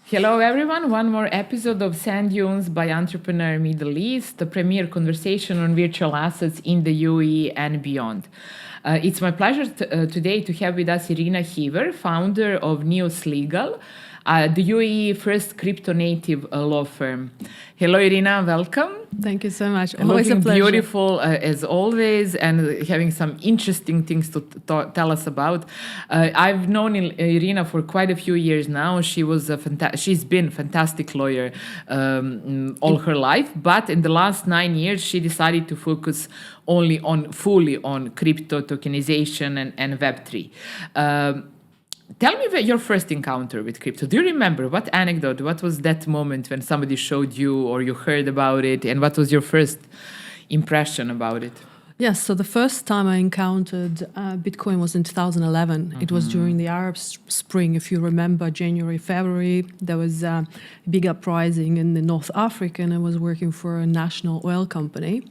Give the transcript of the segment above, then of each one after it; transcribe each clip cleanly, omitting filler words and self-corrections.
Hello, everyone. One more episode of SandDunes by Entrepreneur Middle East, the premier conversation on virtual assets in the UAE and beyond. It's my pleasure today to have with us Irina Heaver, founder of NeosLegal, the UAE first crypto-native law firm. Hello, Irina. Welcome. Thank you so much. Always Looking a pleasure. Beautiful as always, and having some interesting things to tell us about. I've known Irina for quite a few years now. She's been a fantastic lawyer all her life, but in the last 9 years, she decided to focus fully on crypto tokenization and Web3. Tell me about your first encounter with crypto. Do you remember what anecdote, what was that moment when somebody showed you or you heard about it, and what was your first impression about it? Yes, so the first time I encountered Bitcoin was in 2011. Mm-hmm. It was during the Arab Spring, if you remember, January, February. There was a big uprising in the North Africa, and I was working for a national oil company.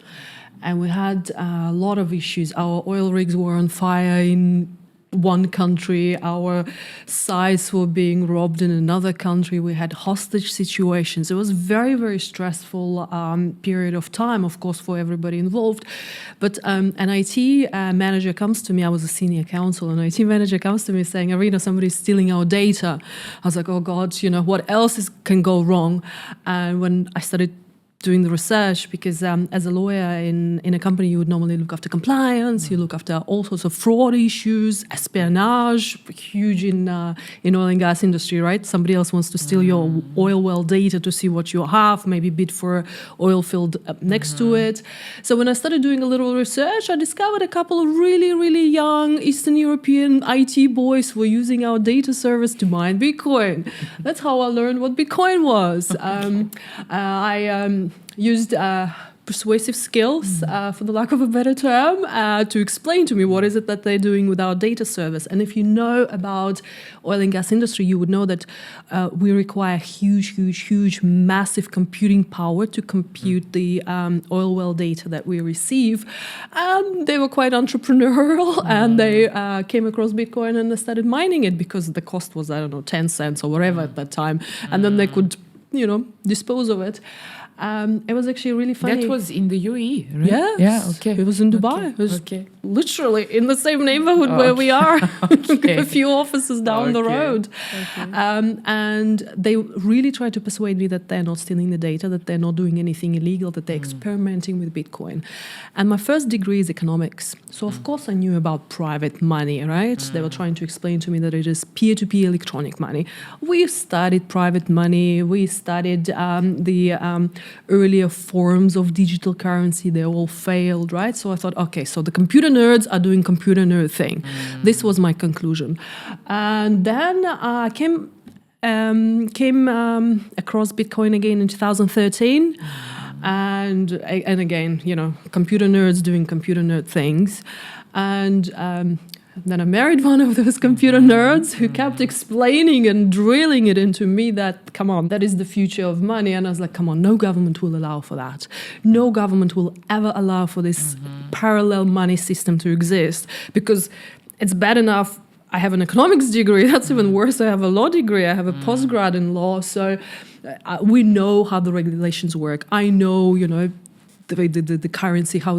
And we had a lot of issues. Our oil rigs were on fire in one country, our sites were being robbed in another country, we had hostage situations. It was very, very stressful period of time, of course, for everybody involved. But an IT manager comes to me, I was a senior counsel, an IT manager comes to me saying, Irina, somebody's stealing our data. I was like, oh God, what else can go wrong? And when I started doing the research, because as a lawyer in a company, you would normally look after compliance, you look after all sorts of fraud issues, espionage, huge in oil and gas industry, right? Somebody else wants to steal your oil well data to see what you have, maybe bid for an oil field next to it. So when I started doing a little research, I discovered a couple of really, really young Eastern European IT boys who were using our data service to mine Bitcoin. That's how I learned what Bitcoin was. I used persuasive skills, for the lack of a better term, to explain to me what is it that they're doing with our data service. And if you know about oil and gas industry, you would know that we require huge, massive computing power to compute the oil well data that we receive. They were quite entrepreneurial, and they came across Bitcoin and they started mining it because the cost was, 10 cents or whatever at that time. And then they could, dispose of it. It was actually really funny. That was in the UAE, right? Yes. Yeah, okay. It was in Dubai. It was literally in the same neighborhood where we are. A few offices down the road. Okay. And they really tried to persuade me that they're not stealing the data, that they're not doing anything illegal, that they're experimenting with Bitcoin. And my first degree is economics. So, of course, I knew about private money, right? They were trying to explain to me that it is peer-to-peer electronic money. We studied private money. We studied the earlier forms of digital currency. They all failed, right? So I thought, okay, so the computer nerds are doing computer nerd thing. This was my conclusion. And then I came across Bitcoin again in 2013. And again, computer nerds doing computer nerd things. And then I married one of those computer nerds who kept explaining and drilling it into me that, come on, that is the future of money. And I was like, come on, no government will allow for that. No government will ever allow for this parallel money system to exist, because it's bad enough I have an economics degree. That's even worse. I have a law degree. I have a postgrad in law. So we know how the regulations work. I know, the currency, how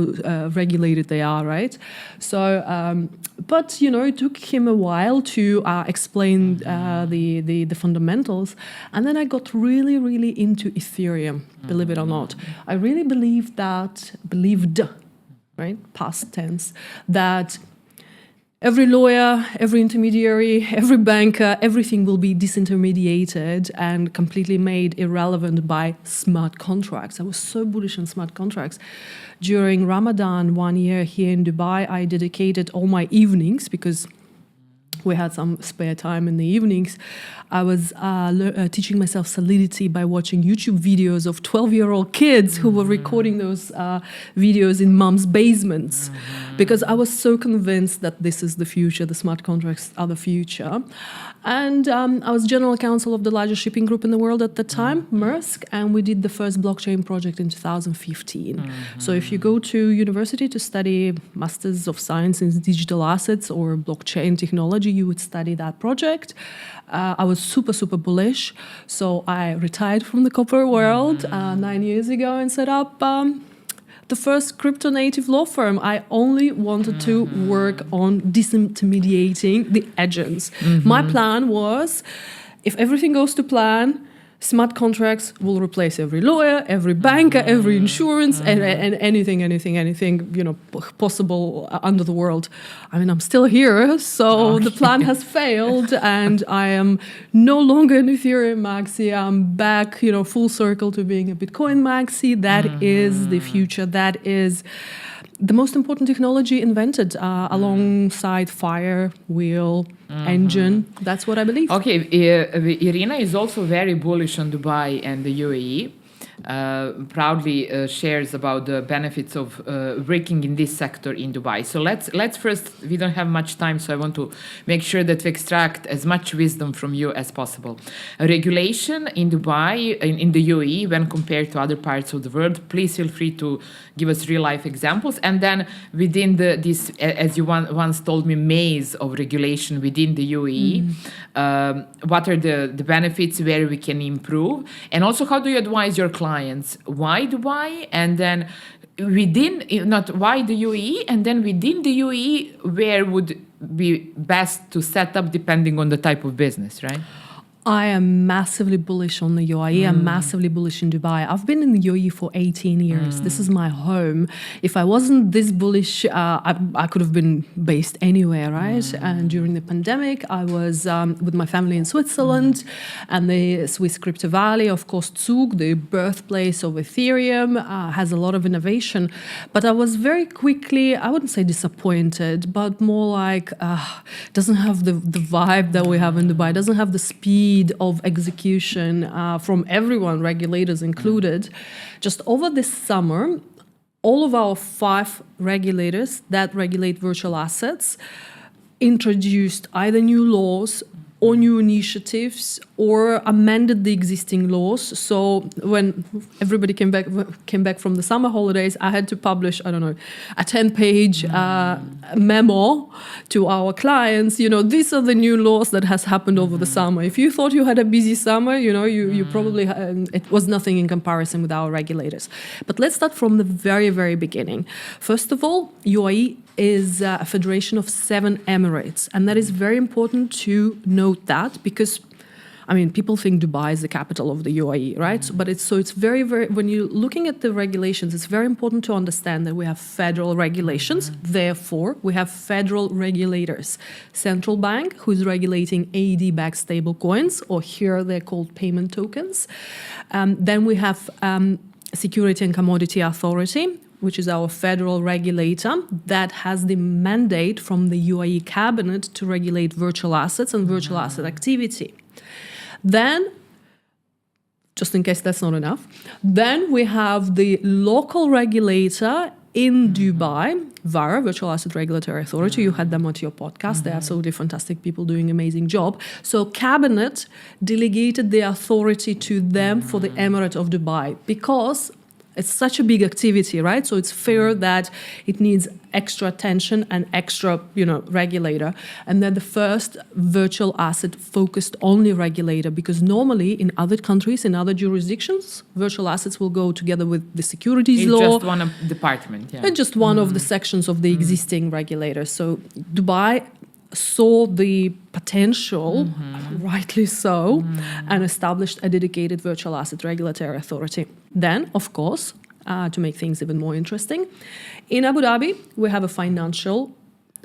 regulated they are, right? So, but, it took him a while to explain the fundamentals. And then I got really, really into Ethereum, believe it or not. I really believed, right, past tense, that every lawyer, every intermediary, every banker, everything will be disintermediated and completely made irrelevant by smart contracts. I was so bullish on smart contracts. During Ramadan 1 year here in Dubai, I dedicated all my evenings, because we had some spare time in the evenings. I was teaching myself Solidity by watching YouTube videos of 12-year-old kids who were recording those videos in mom's basements, because I was so convinced that this is the future, the smart contracts are the future. And I was general counsel of the largest shipping group in the world at the time, Maersk, and we did the first blockchain project in 2015. So if you go to university to study Masters of Science in Digital Assets or Blockchain Technology, you would study that project. I was super bullish. So I retired from the corporate world 9 years ago and set up the first crypto native law firm. I only wanted to work on disintermediating the agents. My plan was, if everything goes to plan, smart contracts will replace every lawyer, every banker, every insurance, and anything, possible under the world. I mean, I'm still here, so the plan has failed, and I am no longer an Ethereum maxi. I'm back, full circle to being a Bitcoin maxi. That is the future. That is the most important technology invented alongside fire, wheel, engine. That's what I believe. Okay, Irina is also very bullish on Dubai and the UAE. Proudly shares about the benefits of working in this sector in Dubai. So let's first, we don't have much time, so I want to make sure that we extract as much wisdom from you as possible. Regulation in Dubai, in the UAE, when compared to other parts of the world, please feel free to give us real life examples. And then within this, as you once told me, maze of regulation within the UAE, what are the benefits, where we can improve? And also, how do you advise your clients? Why Dubai? And then within, not why the UAE, and then within the UAE, where would be best to set up depending on the type of business, right? I am massively bullish on the UAE. I'm massively bullish in Dubai. I've been in the UAE for 18 years. This is my home. If I wasn't this bullish, I could have been based anywhere, right? And during the pandemic, I was with my family in Switzerland and the Swiss Crypto Valley. Of course, Zug, the birthplace of Ethereum, has a lot of innovation. But I was very quickly, I wouldn't say disappointed, but more like, doesn't have the vibe that we have in Dubai, doesn't have the speed of execution from everyone, regulators included. Just over this summer, all of our 5 regulators that regulate virtual assets introduced either new laws or new initiatives or amended the existing laws. So when everybody came back from the summer holidays, I had to publish, a 10-page memo to our clients. These are the new laws that has happened over the summer. If you thought you had a busy summer, you probably it was nothing in comparison with our regulators. But let's start from the very, very beginning. First of all, UAE is a federation of 7 emirates, and that is very important to note that, because people think Dubai is the capital of the UAE, right? But it's very, very, when you're looking at the regulations, it's very important to understand that we have federal regulations. Therefore, we have federal regulators. Central Bank, who's regulating AED-backed stable coins, or here they're called payment tokens. Then we have Security and Commodity Authority, which is our federal regulator that has the mandate from the UAE cabinet to regulate virtual assets and virtual asset activity. Then, just in case that's not enough, then we have the local regulator in Dubai, VARA, Virtual Asset Regulatory Authority. You had them on your podcast. They are absolutely fantastic people doing an amazing job. So cabinet delegated the authority to them for the Emirate of Dubai, because it's such a big activity, right? So it's fair that it needs extra attention and extra, regulator. And then the first virtual asset focused only regulator, because normally in other countries, in other jurisdictions, virtual assets will go together with the securities law. Just one department, yeah. And just one of the sections of the existing regulators. So Dubai saw the potential, rightly so, and established a dedicated virtual asset regulatory authority. Then, of course, to make things even more interesting, in Abu Dhabi, we have a financial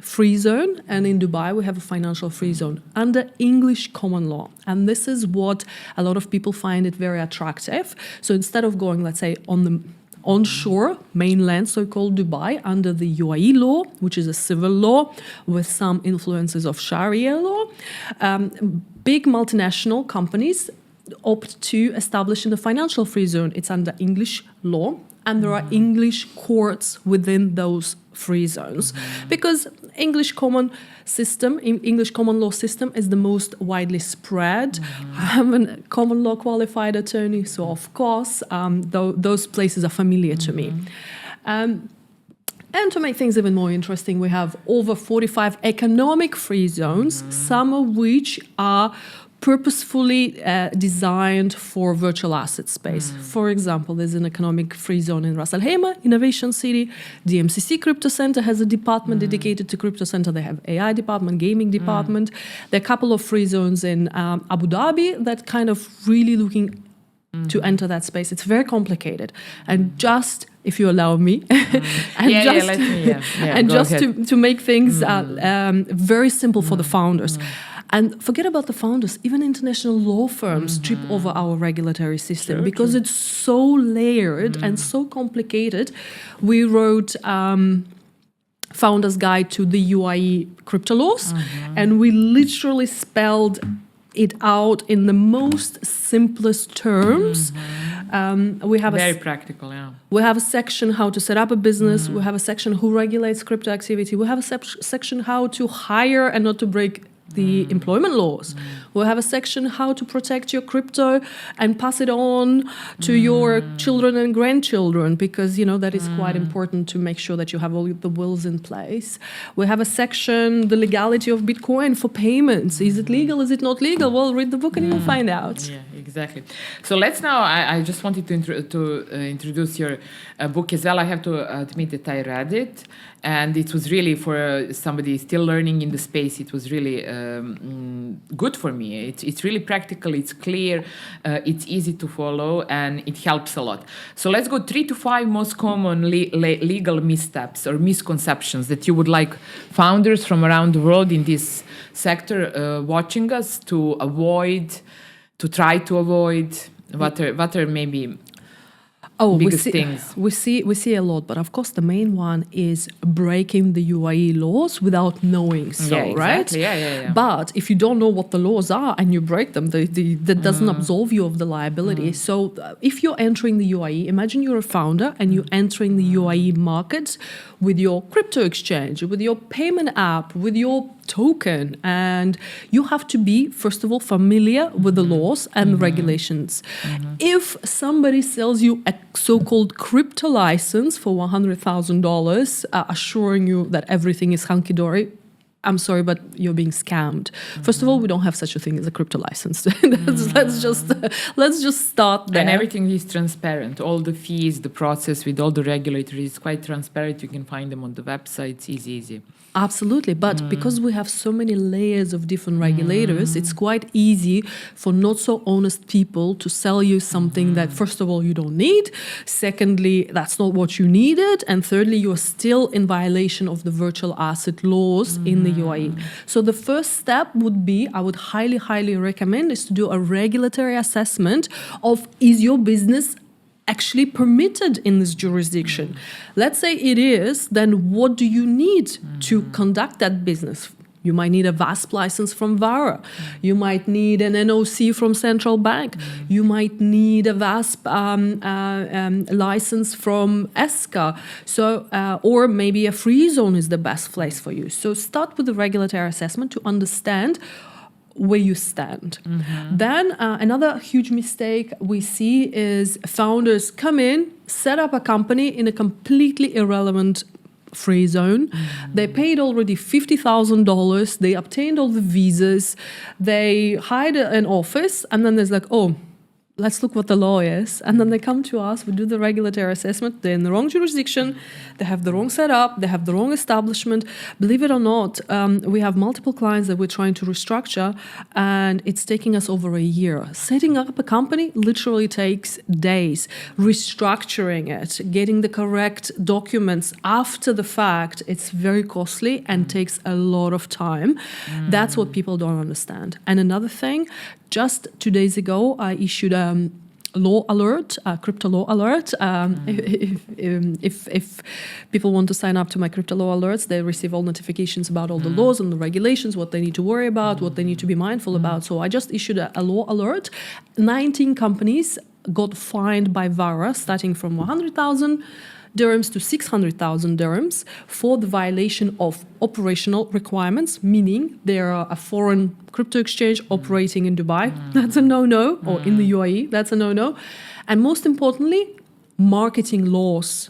free zone, and in Dubai, we have a financial free zone under English common law. And this is what a lot of people find it very attractive. So instead of going, let's say, on the onshore mainland, so-called Dubai, under the UAE law, which is a civil law with some influences of Sharia law, big multinational companies opt to establish in the financial free zone. It's under English law, and there are English courts within those free zones, because English common law system is the most widely spread. I'm a common law qualified attorney, so of course those places are familiar to me. And to make things even more interesting, we have over 45 economic free zones, some of which are purposefully designed for virtual asset space. For example, there's an economic free zone in Ras Al Khaimah, Innovation City. The MCC Crypto Center has a department dedicated to Crypto Center. They have AI department, gaming department. There are a couple of free zones in Abu Dhabi that kind of really looking to enter that space. It's very complicated. And just, if you allow me, to make things very simple for the founders. And forget about the founders, even international law firms trip over our regulatory system because it's so layered and so complicated. We wrote Founder's Guide to the UAE Crypto Laws, and we literally spelled it out in the most simplest terms. We have very practical, yeah. We have a section how to set up a business. We have a section who regulates crypto activity. We have a section how to hire and not to break the employment laws. We'll have a section how to protect your crypto and pass it on to your children and grandchildren, because that is quite important to make sure that you have all the wills in place. We have a section, the legality of Bitcoin for payments. Is it legal? Is it not legal? Well, read the book and you'll find out. Yeah, exactly. So let's now, I just wanted to introduce your book as well. I have to admit that I read it, and it was really, for somebody still learning in the space, it was really good for me. It's really practical, it's clear, it's easy to follow, and it helps a lot. So let's go 3 to 5 most common legal missteps or misconceptions that you would like founders from around the world in this sector watching us to try to avoid. What are maybe biggest things? We see a lot, but of course the main one is breaking the UAE laws without knowing so, right? Yeah. But if you don't know what the laws are and you break them, that doesn't absolve you of the liability. So if you're entering the UAE, imagine you're a founder and you're entering the UAE markets with your crypto exchange, with your payment app, with your token, and you have to be, first of all, familiar with the laws and regulations. If somebody sells you a so-called crypto license for $100,000, assuring you that everything is hunky-dory, I'm sorry, but you're being scammed. First of all, we don't have such a thing as a crypto license. let's just start there. And everything is transparent. All the fees, the process with all the regulators is quite transparent. You can find them on the website. It's easy. Absolutely, but because we have so many layers of different regulators, it's quite easy for not so honest people to sell you something that, first of all, you don't need. Secondly, that's not what you needed. And thirdly, you're still in violation of the virtual asset laws in the UAE. So the first step would be, I would highly, highly recommend, is to do a regulatory assessment of, is your business actually permitted in this jurisdiction? Let's say it is, then what do you need to conduct that business? You might need a VASP license from VARA. You might need an NOC from Central Bank. You might need a VASP license from ESCA. So, or maybe a free zone is the best place for you. So start with the regulatory assessment to understand where you stand. Then another huge mistake we see is founders come in, set up a company in a completely irrelevant free zone. They paid already $50,000. They obtained all the visas. They hired an office, and then there's like, oh, let's look what the law is. And then they come to us, we do the regulatory assessment. They're in the wrong jurisdiction. They have the wrong setup. They have the wrong establishment. Believe it or not, we have multiple clients that we're trying to restructure, and it's taking us over a year. Setting up a company literally takes days. Restructuring it, getting the correct documents after the fact, it's very costly and takes a lot of time. That's what people don't understand. And another thing, just 2 days ago, I issued a law alert, a crypto law alert. If people want to sign up to my crypto law alerts, they receive all notifications about all the laws and the regulations, what they need to worry about, what they need to be mindful about. So I just issued a law alert. 19 companies got fined by VARA, starting from 100,000 dirhams to 600,000 dirhams for the violation of operational requirements, meaning they're a foreign crypto exchange operating in Dubai. That's a no-no, or in the UAE, that's a no-no. And most importantly, marketing laws.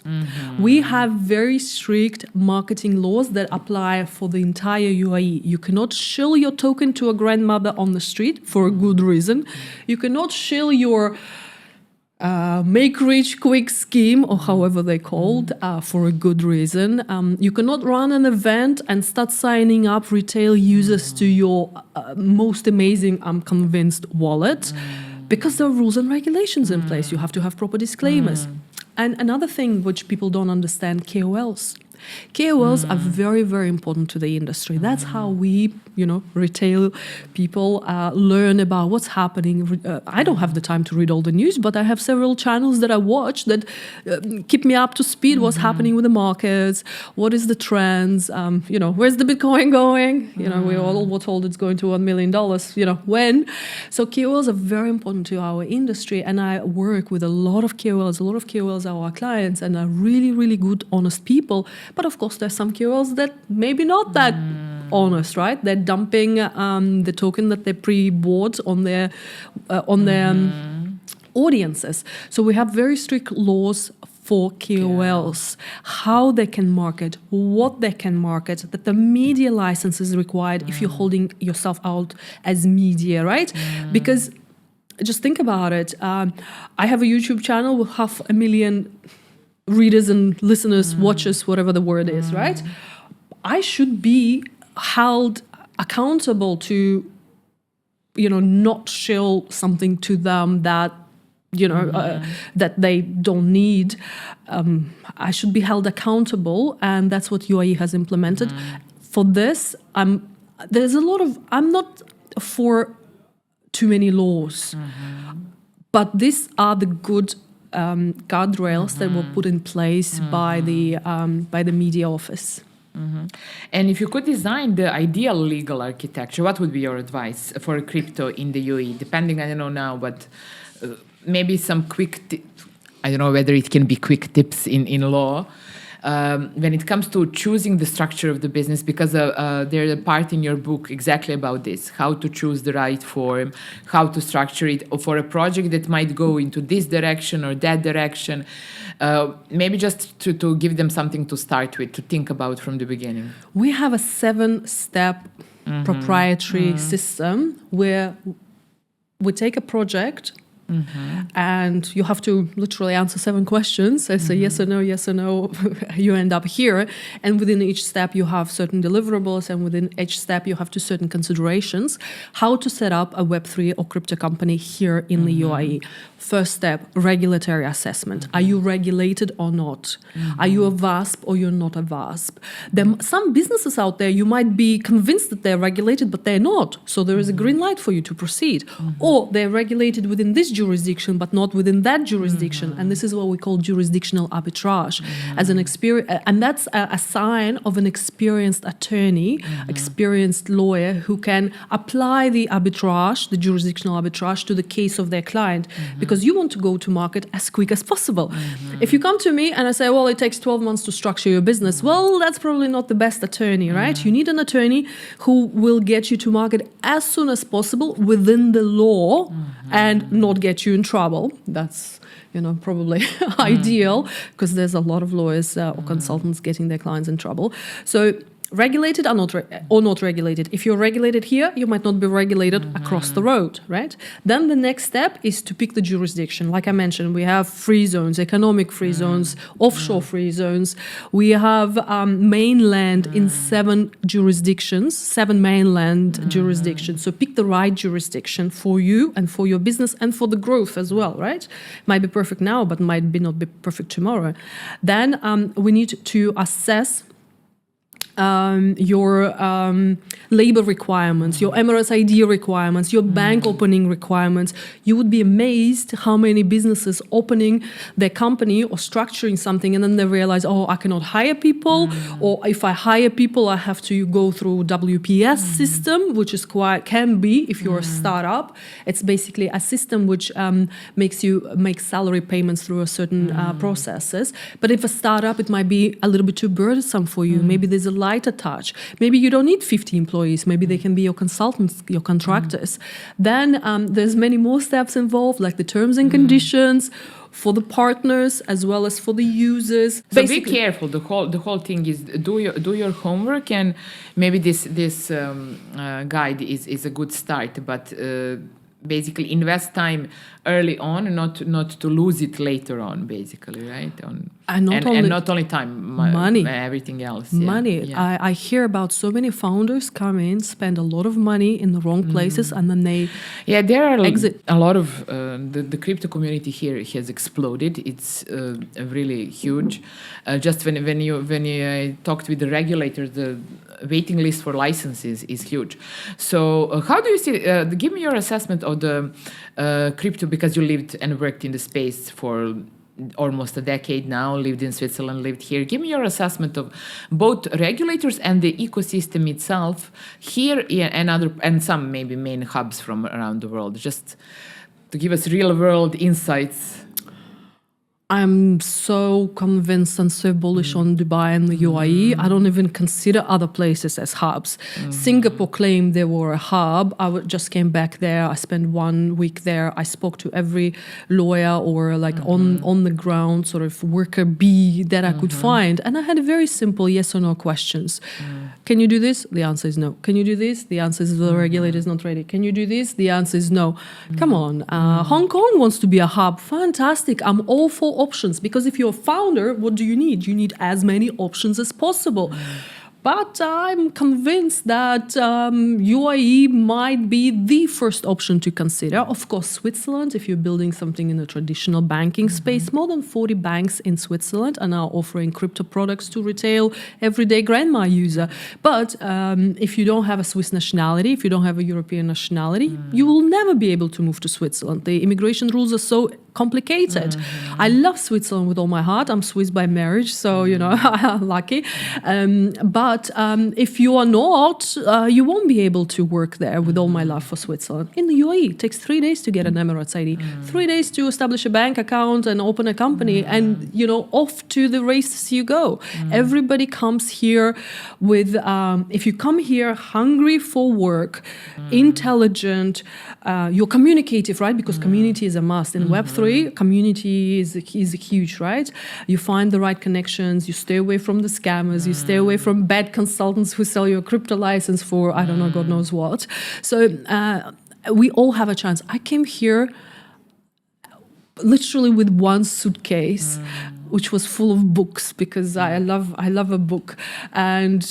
We have very strict marketing laws that apply for the entire UAE. You cannot shill your token to a grandmother on the street for a good reason. You cannot shill your make rich quick scheme, or however they're called, for a good reason. You cannot run an event and start signing up retail users to your most amazing, I'm convinced, wallet, because there are rules and regulations in place. You have to have proper disclaimers. And another thing which people don't understand, KOLs. KOLs are very, very important to the industry. That's how we, retail people learn about what's happening. I don't have the time to read all the news, but I have several channels that I watch that keep me up to speed. What's happening with the markets? What is the trends? Where's the Bitcoin going? We all were told it's going to $1 million. When? So KOLs are very important to our industry, and I work with a lot of KOLs. A lot of KOLs are our clients and are really, really good, honest people. But of course, there's some KOLs that maybe not that honest, right? They're dumping the token that they pre-bought on their audiences. So we have very strict laws for KOLs, how they can market, what they can market, that the media license is required if you're holding yourself out as media, right? Because just think about it. I have a YouTube channel with 500,000 readers and listeners, watchers, whatever the word is, right? I should be held accountable to, not shill something to them that, that they don't need. I should be held accountable, and that's what UAE has implemented. For this, I'm not for too many laws, but these are the good guardrails that were put in place by the media office. And if you could design the ideal legal architecture, what would be your advice for crypto in the UAE? Depending, I don't know now, but maybe some quick I don't know whether it can be quick tips in law. When it comes to choosing the structure of the business, because there's a part in your book exactly about this, how to choose the right form, how to structure it for a project that might go into this direction or that direction. Maybe just to give them something to start with, to think about from the beginning. We have a 7-step proprietary system where we take a project, and you have to literally answer 7 questions. I say yes or no, you end up here. And within each step, you have certain deliverables, and within each step, you have certain considerations. How to set up a Web3 or crypto company here in the UAE. First step, regulatory assessment. Are you regulated or not? Are you a VASP or you're not a VASP? Some businesses out there, you might be convinced that they're regulated, but they're not. So there is a green light for you to proceed. Or they're regulated within this jurisdiction, but not within that jurisdiction. And this is what we call jurisdictional arbitrage. As an experience, and that's a sign of an experienced attorney, experienced lawyer who can apply the arbitrage, the jurisdictional arbitrage, to the case of their client. Because you want to go to market as quick as possible. If you come to me and I say, well, it takes 12 months to structure your business, well, that's probably not the best attorney, right? You need an attorney who will get you to market as soon as possible within the law and not get you in trouble. That's probably ideal, because there's a lot of lawyers or consultants getting their clients in trouble. So regulated or not regulated. If you're regulated here, you might not be regulated across the road, right? Then the next step is to pick the jurisdiction. Like I mentioned, we have free zones, economic free zones, offshore free zones. We have mainland in 7 jurisdictions, 7 mainland jurisdictions. So pick the right jurisdiction for you and for your business and for the growth as well, right? Might be perfect now, but might not be perfect tomorrow. Then we need to assess your labor requirements, your Emirates ID requirements, your bank opening requirements. You would be amazed how many businesses opening their company or structuring something, and then they realize, oh, I cannot hire people, or if I hire people, I have to go through WPS system, which is can be, if you're a startup, it's basically a system which makes you make salary payments through a certain processes. But if a startup, it might be a little bit too burdensome for you. Maybe there's a lighter touch. Maybe you don't need 50 employees. Maybe they can be your consultants, your contractors. Then there's many more steps involved, like the terms and conditions. for the partners as well as for the users. So be careful. The whole thing is do your homework, and maybe this guide is a good start, but basically invest time early on, not to lose it later on, basically, right? And not only time, money, everything else. Money. Yeah. I hear about so many founders come in, spend a lot of money in the wrong places, and then they there are exit. A lot of the crypto community here has exploded. It's really huge. Just when you talked with the regulators, the waiting list for licenses is huge. So how do you see? Give me your assessment of the crypto, because you lived and worked in the space for almost a decade now, lived in Switzerland, lived here. Give me your assessment of both regulators and the ecosystem itself here and some maybe main hubs from around the world, just to give us real world insights. I'm so convinced and so bullish on Dubai and the UAE. I don't even consider other places as hubs. Singapore claimed they were a hub. I just came back there. I spent 1 week there. I spoke to every lawyer or like on the ground sort of worker bee that I could find. And I had very simple yes or no questions. Can you do this? The answer is no. Can you do this? The answer is the regulator is not ready. Can you do this? The answer is no. Come on. Hong Kong wants to be a hub. Fantastic. I'm all for options, because if you're a founder, what do you need? You need as many options as possible. But I'm convinced that UAE might be the first option to consider. Of course, Switzerland, if you're building something in the traditional banking space, more than 40 banks in Switzerland are now offering crypto products to retail, everyday grandma user. But if you don't have a Swiss nationality, if you don't have a European nationality, you will never be able to move to Switzerland. The immigration rules are so complicated. I love Switzerland with all my heart. I'm Swiss by marriage, so, lucky. But if you are not, you won't be able to work there with all my love for Switzerland. In the UAE, it takes 3 days to get an Emirates ID, 3 days to establish a bank account and open a company, and, off to the races you go. Everybody comes here with, if you come here hungry for work, intelligent, you're communicative, right? Because community is a must. In Web3, community is huge, right? You find the right connections, you stay away from the scammers, you stay away from bad consultants who sell you a crypto license for, I don't know, God knows what. So we all have a chance. I came here literally with one suitcase, which was full of books, because I love a book. And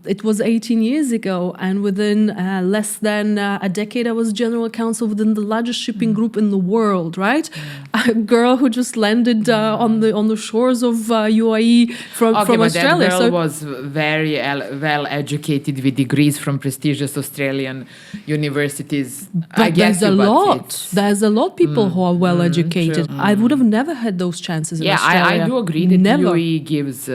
it was 18 years ago, and within less than a decade, I was general counsel within the largest shipping group in the world, right? A girl who just landed on the shores of UAE from Australia. That girl was very well educated with degrees from prestigious Australian universities. But there's a lot people who are well educated. I would have never had those chances in Australia. I do agree that UAE gives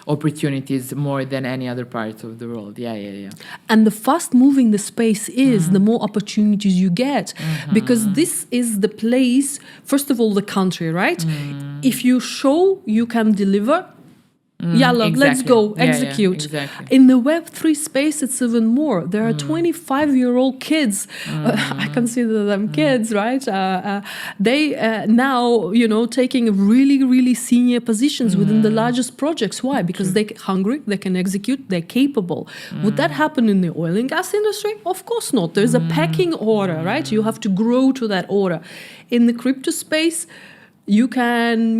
opportunities more than any other part of the world. Yeah. And the fast moving the space is, the more opportunities you get. Because this is the place, first of all, the country, right? If you show you can deliver, Yalla, let's go, execute. Exactly. In the Web3 space, it's even more. There are 25-year-old kids. I consider them kids, right? They now, taking really, really senior positions within the largest projects. Why? Because they're hungry, they can execute, they're capable. Would that happen in the oil and gas industry? Of course not. There's a pecking order, right? You have to grow to that order. In the crypto space, you can,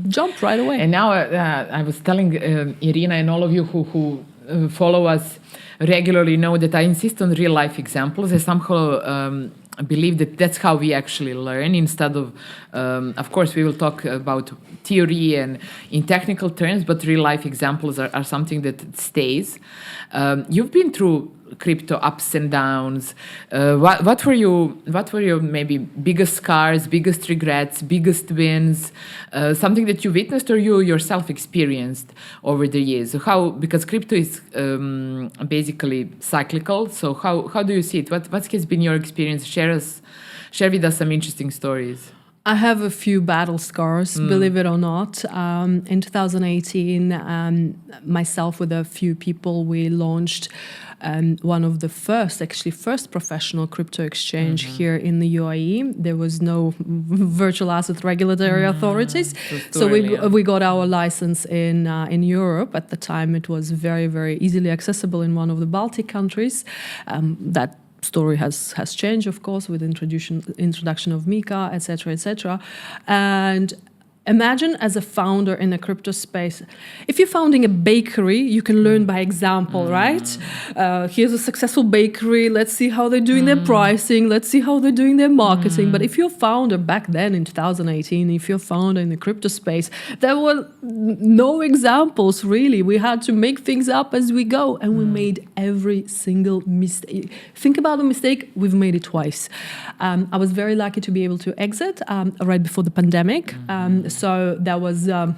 jump right away. And now I was telling Irina, and all of you who follow us regularly know that I insist on real life examples. I somehow believe that that's how we actually learn, instead of course, we will talk about theory and in technical terms, but real life examples are something that stays. You've been through crypto ups and downs. What were your maybe biggest scars, biggest regrets, biggest wins? Something that you witnessed or you yourself experienced over the years? Because crypto is basically cyclical. So how do you see it? What has been your experience? Share with us some interesting stories. I have a few battle scars, believe it or not. In 2018, myself with a few people, we launched one of the first professional crypto exchange here in the UAE. There was no virtual asset regulatory authorities. So we got our license in Europe. At the time, it was very, very easily accessible in one of the Baltic countries. That story has changed, of course, with introduction of MiCA, etc., etc. And imagine as a founder in a crypto space, if you're founding a bakery, you can learn by example, right? Here's a successful bakery. Let's see how they're doing their pricing. Let's see how they're doing their marketing. But if you're a founder back then in 2018, if you're a founder in the crypto space, there were no examples, really. We had to make things up as we go. And we made every single mistake. Think about the mistake. We've made it twice. I was very lucky to be able to exit right before the pandemic. So that was, that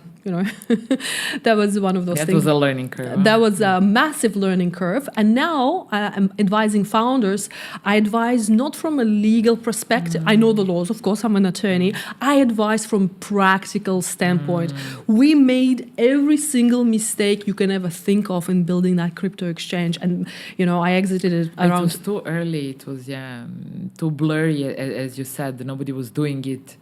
was one of those things. That was a learning curve. That was a massive learning curve. And now I'm advising founders. I advise not from a legal perspective. I know the laws, of course, I'm an attorney. I advise from practical standpoint. We made every single mistake you can ever think of in building that crypto exchange. And, I exited it around... It was too early. It was, too blurry, as you said. Nobody was doing it.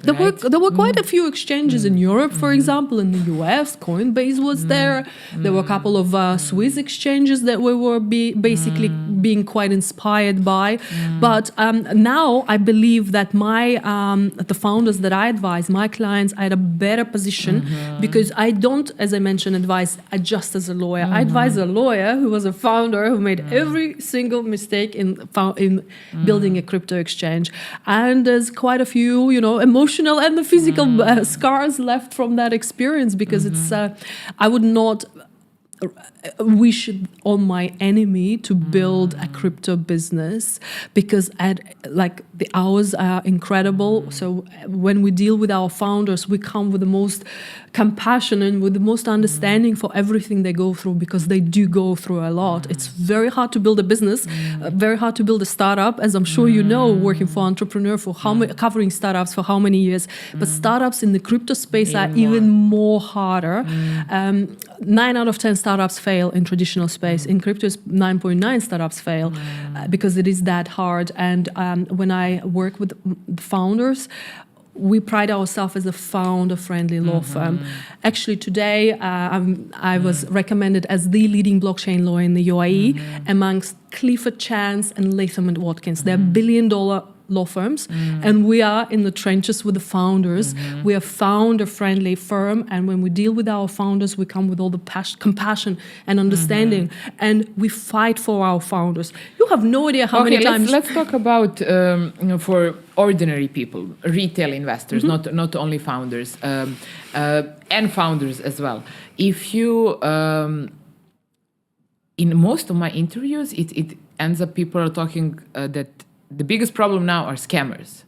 There were quite a few exchanges in Europe, for example, in the US. Coinbase was there. There were a couple of Swiss exchanges that we were basically being quite inspired by. But now I believe that the founders that I advise, my clients, are at a better position because I don't, as I mentioned, advise just as a lawyer. I advise a lawyer who was a founder who made every single mistake in building a crypto exchange. And there's quite a few, emotional and the physical scars left from that experience because it's I would not wish on my enemy to build a crypto business because the hours are incredible. So when we deal with our founders, we come with the most compassion and with the most understanding for everything they go through because they do go through a lot. It's very hard to build a business, very hard to build a startup, as I'm sure you know, working for entrepreneur for covering startups for how many years. But startups in the crypto space are even more harder. 9 out of 10 startups fail in traditional space. In crypto, 9.9 startups fail because it is that hard. And when I work with founders, we pride ourselves as a founder-friendly law firm. Actually, today, I was recommended as the leading blockchain lawyer in the UAE amongst Clifford Chance and Latham & Watkins. They're billion-dollar law firms, and we are in the trenches with the founders. We are founder-friendly firm, and when we deal with our founders, we come with all the compassion and understanding, and we fight for our founders. You have no idea how many times... Let's talk about, for ordinary people, retail investors, not only founders, and founders as well. If you... in most of my interviews, it ends up people are talking that the biggest problem now are scammers.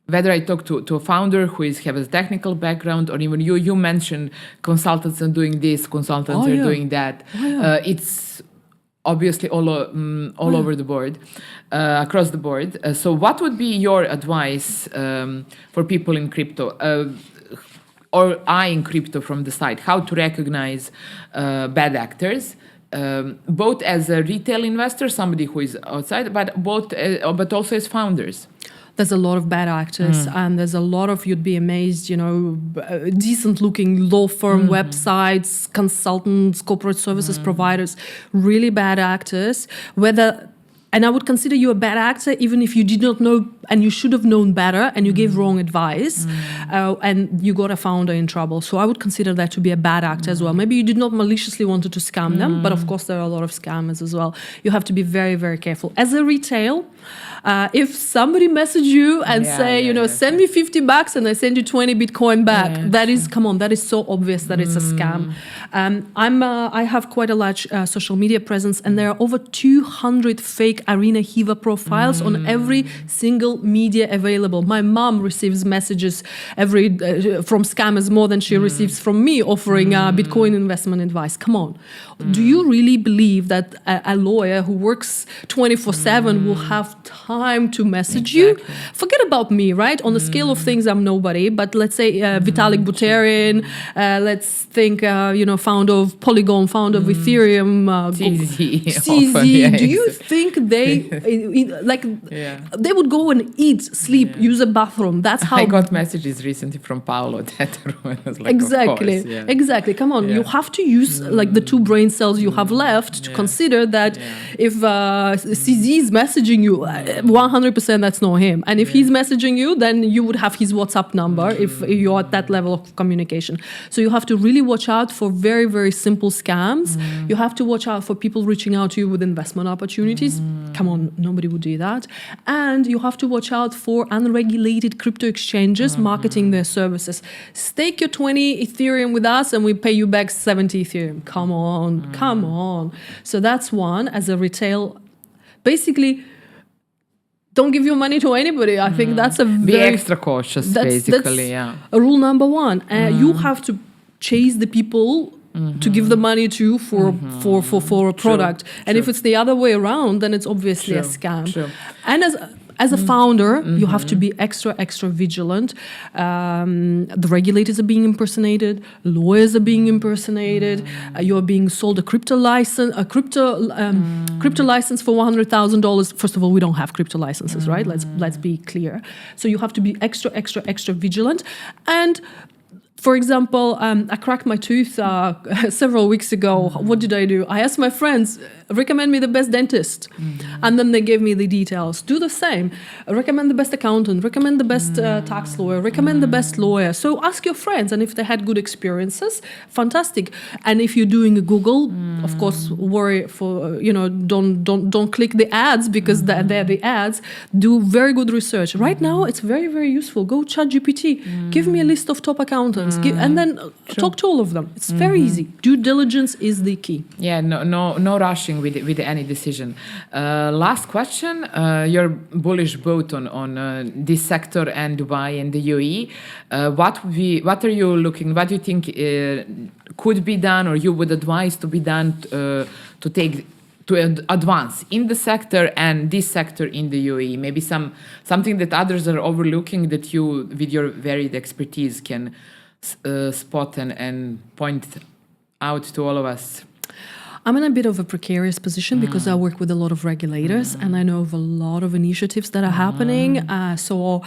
Whether I talk to a founder who has a technical background, or even you mentioned consultants are doing this, consultants are doing that. It's obviously all over the board, across the board. So what would be your advice for people in crypto, or eyeing crypto from the side? How to recognize bad actors? Both as a retail investor, somebody who is outside, but also as founders. There's a lot of bad actors, and there's a lot of, you'd be amazed, decent-looking law firm websites, consultants, corporate services providers, really bad actors. And I would consider you a bad actor even if you did not know, and you should have known better, and you gave wrong advice, and you got a founder in trouble. So I would consider that to be a bad actor as well. Maybe you did not maliciously wanted to scam them, but of course there are a lot of scammers as well. You have to be very, very careful. As a retail, if somebody message you and send me $50 and I send you 20 Bitcoin back, that is so obvious that it's a scam. I have quite a large social media presence, and there are over 200 fake fake Irina Heaver profiles on every single media available. My mom receives messages from scammers more than she receives from me offering Bitcoin investment advice. Come on. Do you really believe that a lawyer who works 24/7 will have time to message you? Forget about me, right? On the scale of things, I'm nobody. But let's say Vitalik Buterin, let's think, founder of Polygon, founder of Ethereum, CZ. Do you think they would go and eat, sleep, use a bathroom? That's how. I got messages recently from Paolo that was like, exactly, of course, exactly. Come on, you have to use like the 2 brain cells you have left to consider that if CZ is messaging you, 100% that's not him. And if he's messaging you, then you would have his WhatsApp number if you're at that level of communication. So you have to really watch out for very, very simple scams. You have to watch out for people reaching out to you with investment opportunities. Come on, nobody would do that. And you have to watch out for unregulated crypto exchanges marketing their services. Stake your 20 Ethereum with us and we pay you back 70 Ethereum. Come on. So that's one. As a retail, basically, don't give your money to anybody. I think that's be extra cautious, basically. That's rule number 1. You have to chase the people to give the money to for a product. And if it's the other way around, then it's obviously a scam. And as a founder, you have to be extra vigilant. The regulators are being impersonated, lawyers are being impersonated. You are being sold a crypto license for $100,000. First of all, we don't have crypto licenses, right? Let's be clear. So you have to be extra vigilant. And for example, I cracked my tooth several weeks ago. What did I do? I asked my friends, recommend me the best dentist. And then they gave me the details. Do the same. Recommend the best accountant. Recommend the best tax lawyer. Recommend the best lawyer. So ask your friends. And if they had good experiences, fantastic. And if you're doing a Google, of course, worry for, don't click the ads because they're the ads. Do very good research. Right now, it's very, very useful. Go ChatGPT. Give me a list of top accountants. And then talk to all of them. It's very easy. Due diligence is the key. Yeah, no rushing with any decision. Last question. You're bullish both on this sector and Dubai and the UAE. What are you looking? What do you think could be done, or you would advise to be done to advance in the sector and this sector in the UAE? Maybe something that others are overlooking that you, with your varied expertise, can spot and point out to all of us. I'm in a bit of a precarious position because I work with a lot of regulators and I know of a lot of initiatives that are happening. So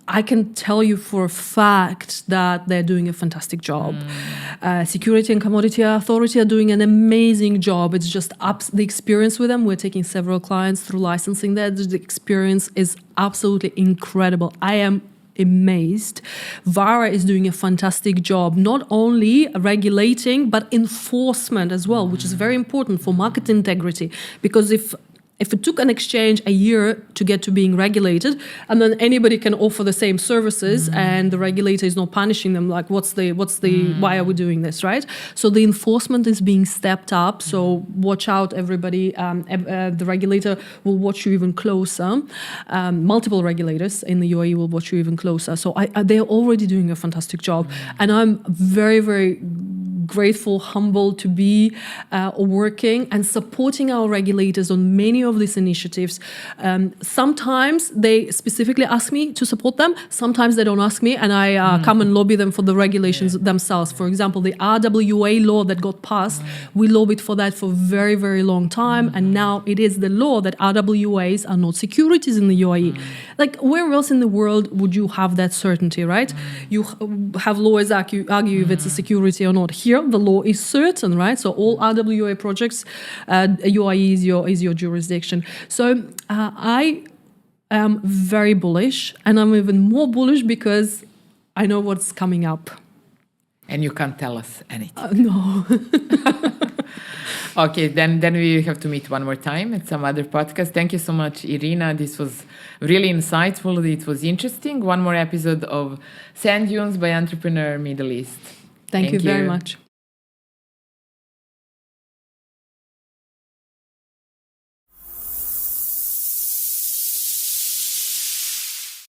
I can tell you for a fact that they're doing a fantastic job. Security and Commodity Authority are doing an amazing job. It's just the experience with them. We're taking several clients through licensing there. The experience is absolutely incredible. I am amazed. VARA is doing a fantastic job, not only regulating, but enforcement as well, which is very important for market integrity. Because if it took an exchange a year to get to being regulated, and then anybody can offer the same services and the regulator is not punishing them, like why are we doing this, right? So the enforcement is being stepped up. So watch out, everybody. The regulator will watch you even closer. Multiple regulators in the UAE will watch you even closer. So they're already doing a fantastic job. And I'm very, very grateful, humble to be working and supporting our regulators on many of these initiatives. Sometimes they specifically ask me to support them. Sometimes they don't ask me, and I come and lobby them for the regulations themselves. For example, the RWA law that got passed, we lobbied for that for a very, very long time, and now it is the law that RWAs are not securities in the UAE. Like, where else in the world would you have that certainty, right? You have lawyers argue if it's a security or not. Here, the law is certain, right? So all RWA projects, UAE is your jurisdiction. So I am very bullish, and I'm even more bullish because I know what's coming up. And you can't tell us anything. No. Okay, then we have to meet one more time at some other podcast. Thank you so much, Irina. This was really insightful. It was interesting. One more episode of SandDunes by Entrepreneur Middle East. Thank you very much.